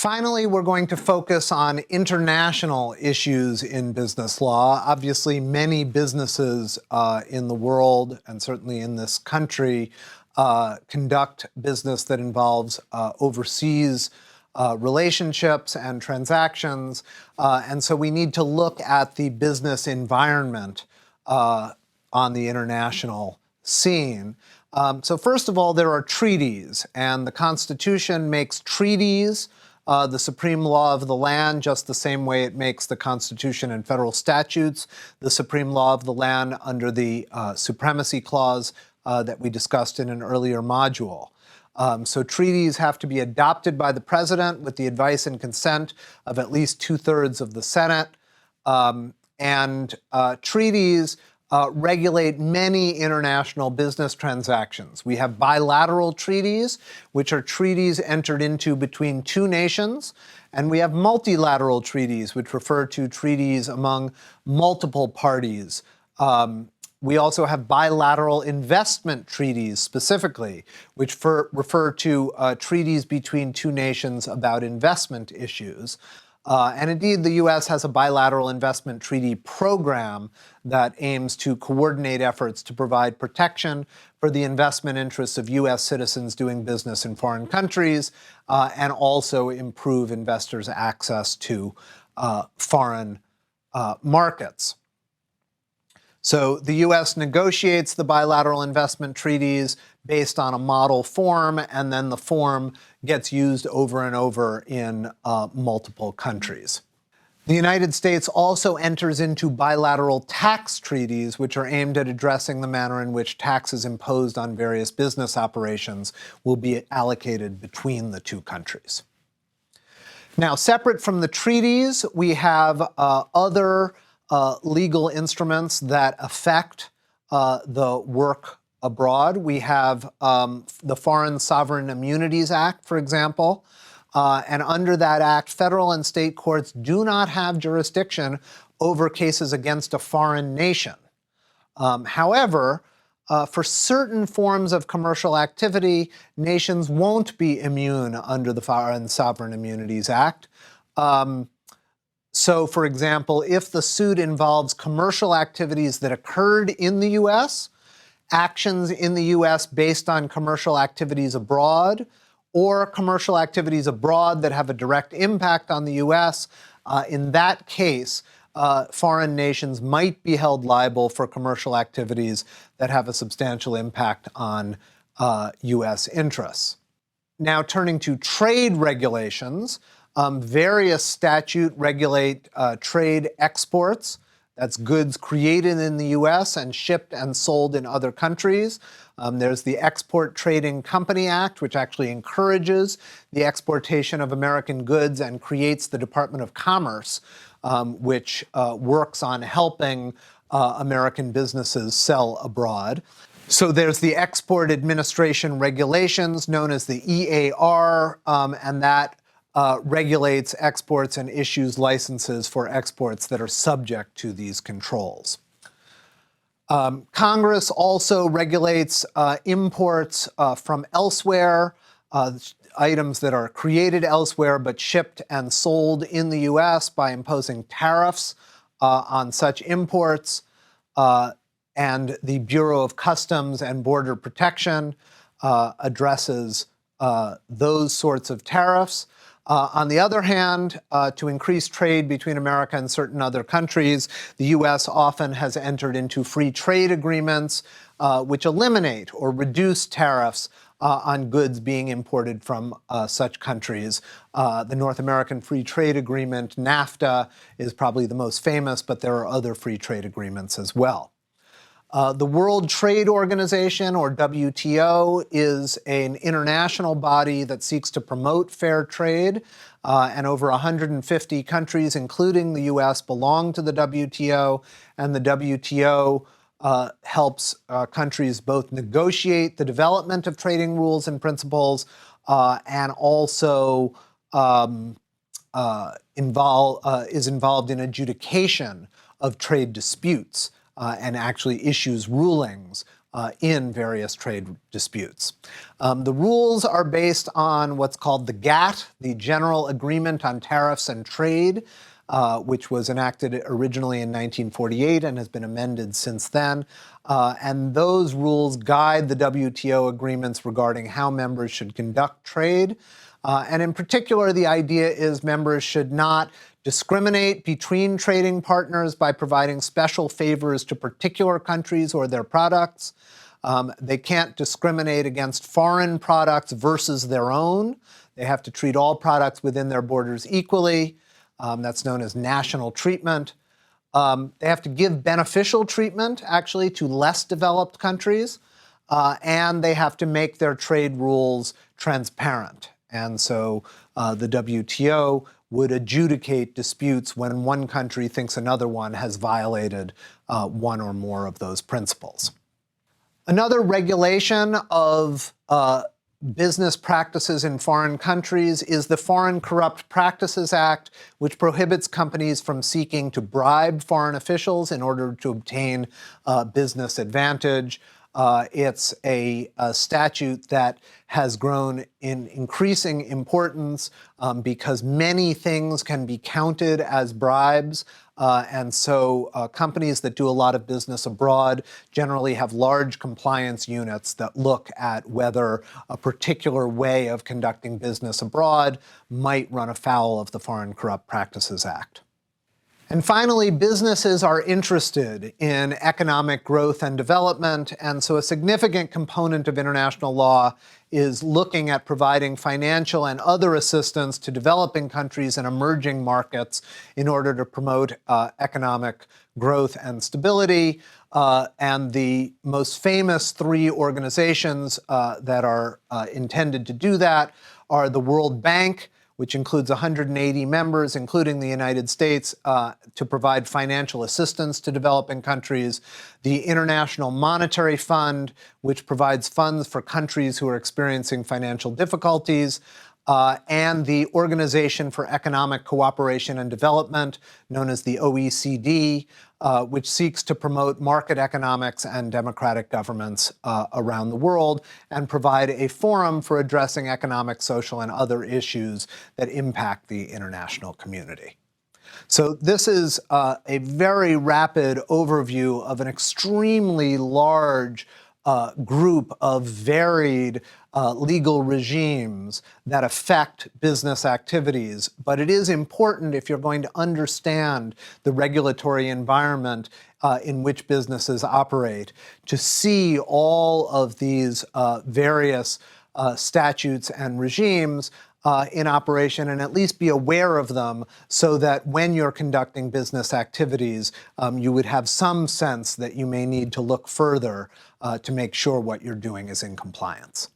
Finally, we're going to focus on international issues in business law. Obviously, many businesses in the world, and certainly in this country, conduct business that involves overseas relationships and transactions. And so we need to look at the business environment on the international scene. So first of all, there are treaties, and the Constitution makes treaties the supreme law of the land, just the same way it makes the Constitution and federal statutes the supreme law of the land under the Supremacy Clause that we discussed in an earlier module. So treaties have to be adopted by the president with the advice and consent of at least 2/3 of the Senate. And treaties regulate many international business transactions. We have bilateral treaties, which are treaties entered into between two nations, and we have multilateral treaties, which refer to treaties among multiple parties. We also have bilateral investment treaties specifically, which refer to treaties between two nations about investment issues. And indeed, the U.S. has a bilateral investment treaty program that aims to coordinate efforts to provide protection for the investment interests of U.S. citizens doing business in foreign countries, and also improve investors' access to foreign markets. So the U.S. negotiates the bilateral investment treaties based on a model form, and then the form gets used over and over in multiple countries. The United States also enters into bilateral tax treaties, which are aimed at addressing the manner in which taxes imposed on various business operations will be allocated between the two countries. Now, separate from the treaties, we have other legal instruments that affect the work abroad. We have the Foreign Sovereign Immunities Act, for example, and under that act, federal and state courts do not have jurisdiction over cases against a foreign nation. However, for certain forms of commercial activity, nations won't be immune under the Foreign Sovereign Immunities Act. So, for example, if the suit involves commercial activities that occurred in the U.S., actions in the U.S. based on commercial activities abroad, or commercial activities abroad that have a direct impact on the U.S., in that case, foreign nations might be held liable for commercial activities that have a substantial impact on U.S. interests. Now, turning to trade regulations, various statutes regulate trade exports. That's goods created in the U.S. and shipped and sold in other countries. There's the Export Trading Company Act, which actually encourages the exportation of American goods and creates the Department of Commerce, which works on helping American businesses sell abroad. So there's the Export Administration Regulations, known as the EAR, and that regulates exports and issues licenses for exports that are subject to these controls. Congress also regulates imports from elsewhere, items that are created elsewhere but shipped and sold in the U.S. by imposing tariffs on such imports. And the Bureau of Customs and Border Protection addresses those sorts of tariffs. On the other hand, to increase trade between America and certain other countries, the U.S. often has entered into free trade agreements which eliminate or reduce tariffs on goods being imported from such countries. The North American Free Trade Agreement, NAFTA, is probably the most famous, but there are other free trade agreements as well. The World Trade Organization, or WTO, is an international body that seeks to promote fair trade, and over 150 countries, including the U.S., belong to the WTO, and the WTO helps countries both negotiate the development of trading rules and principles and also is involved in adjudication of trade disputes and actually issues rulings in various trade disputes. The rules are based on what's called the GATT, the General Agreement on Tariffs and Trade, which was enacted originally in 1948 and has been amended since then. And those rules guide the WTO agreements regarding how members should conduct trade. And in particular, the idea is members should not discriminate between trading partners by providing special favors to particular countries or their products. They can't discriminate against foreign products versus their own. They have to treat all products within their borders equally. That's known as national treatment. They have to give beneficial treatment, actually, to less developed countries. And they have to make their trade rules transparent. And so the WTO would adjudicate disputes when one country thinks another one has violated one or more of those principles. Another regulation of business practices in foreign countries is the Foreign Corrupt Practices Act, which prohibits companies from seeking to bribe foreign officials in order to obtain business advantage. It's a statute that has grown in increasing importance because many things can be counted as bribes. And so companies that do a lot of business abroad generally have large compliance units that look at whether a particular way of conducting business abroad might run afoul of the Foreign Corrupt Practices Act. And finally, businesses are interested in economic growth and development, and so a significant component of international law is looking at providing financial and other assistance to developing countries and emerging markets in order to promote economic growth and stability. And the most famous three organizations that are intended to do that are the World Bank, which includes 180 members, including the United States, to provide financial assistance to developing countries, the International Monetary Fund, which provides funds for countries who are experiencing financial difficulties, and the Organization for Economic Cooperation and Development, known as the OECD, which seeks to promote market economics and democratic governments around the world and provide a forum for addressing economic, social, and other issues that impact the international community. So this is a very rapid overview of an extremely large group of varied legal regimes that affect business activities. But it is important, if you're going to understand the regulatory environment in which businesses operate, to see all of these various statutes and regimes in operation and at least be aware of them so that when you're conducting business activities, you would have some sense that you may need to look further to make sure what you're doing is in compliance.